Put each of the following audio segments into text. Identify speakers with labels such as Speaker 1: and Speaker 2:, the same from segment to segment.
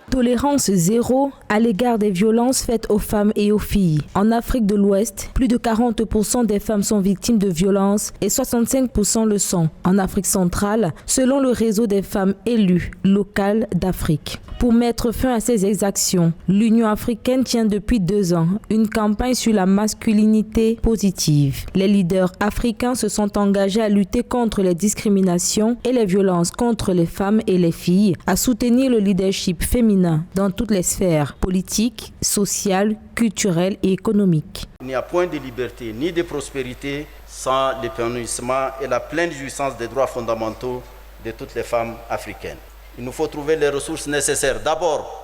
Speaker 1: Tolérance zéro à l'égard des violences faites aux femmes et aux filles. En Afrique de l'Ouest, plus de 40% des femmes sont victimes de violences et 65% le sont. En Afrique centrale, selon le réseau des femmes élues locales d'Afrique. Pour mettre fin à ces exactions, l'Union africaine tient depuis 2 ans une campagne sur la masculinité positive. Les leaders africains se sont engagés à lutter contre les discriminations et les violences contre les femmes et les filles, à soutenir le leadership féminin dans toutes les sphères politiques, sociales, culturelles et économiques.
Speaker 2: Il n'y a point de liberté ni de prospérité sans l'épanouissement et la pleine jouissance des droits fondamentaux de toutes les femmes africaines. Il nous faut trouver les ressources nécessaires, d'abord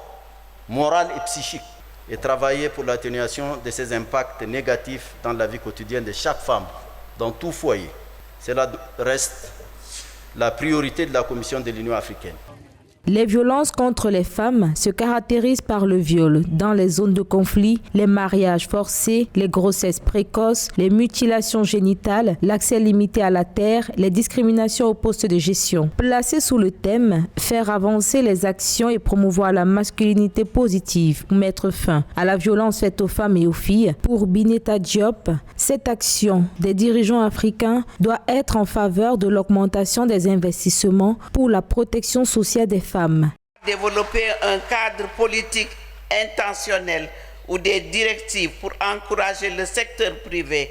Speaker 2: morales et psychiques, et travailler pour l'atténuation de ces impacts négatifs dans la vie quotidienne de chaque femme, dans tout foyer. Cela reste la priorité de la Commission de l'Union africaine.
Speaker 1: Les violences contre les femmes se caractérisent par le viol dans les zones de conflit, les mariages forcés, les grossesses précoces, les mutilations génitales, l'accès limité à la terre, les discriminations au poste de gestion. Placé sous le thème « Faire avancer les actions et promouvoir la masculinité positive pour mettre fin à la violence faite aux femmes et aux filles », pour Bineta Diop, cette action des dirigeants africains doit être en faveur de l'augmentation des investissements pour la protection sociale des femmes.
Speaker 3: Développer un cadre politique intentionnel ou des directives pour encourager le secteur privé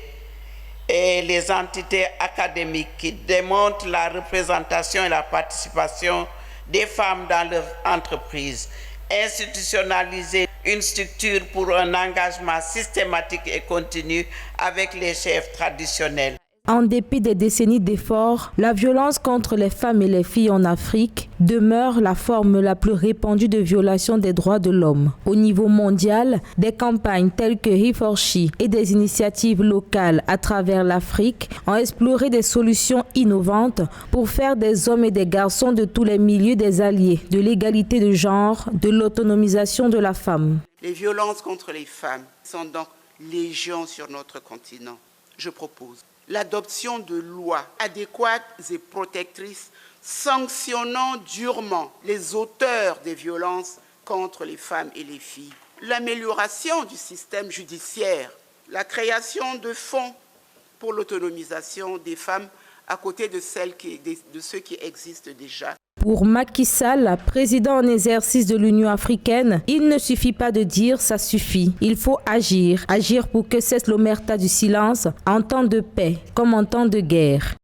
Speaker 3: et les entités académiques qui démontrent la représentation et la participation des femmes dans leur entreprise. Institutionnaliser une structure pour un engagement systématique et continu avec les chefs traditionnels.
Speaker 1: En dépit des décennies d'efforts, la violence contre les femmes et les filles en Afrique demeure la forme la plus répandue de violation des droits de l'homme. Au niveau mondial, des campagnes telles que He4She et des initiatives locales à travers l'Afrique ont exploré des solutions innovantes pour faire des hommes et des garçons de tous les milieux des alliés de l'égalité de genre, de l'autonomisation de la femme.
Speaker 3: Les violences contre les femmes sont donc légion sur notre continent. Je propose l'adoption de lois adéquates et protectrices sanctionnant durement les auteurs des violences contre les femmes et les filles, l'amélioration du système judiciaire, la création de fonds pour l'autonomisation des femmes à côté de ceux qui existent déjà.
Speaker 1: Pour Macky Sall, président en exercice de l'Union africaine, il ne suffit pas de dire ça suffit. Il faut agir. Agir pour que cesse l'omerta du silence en temps de paix comme en temps de guerre.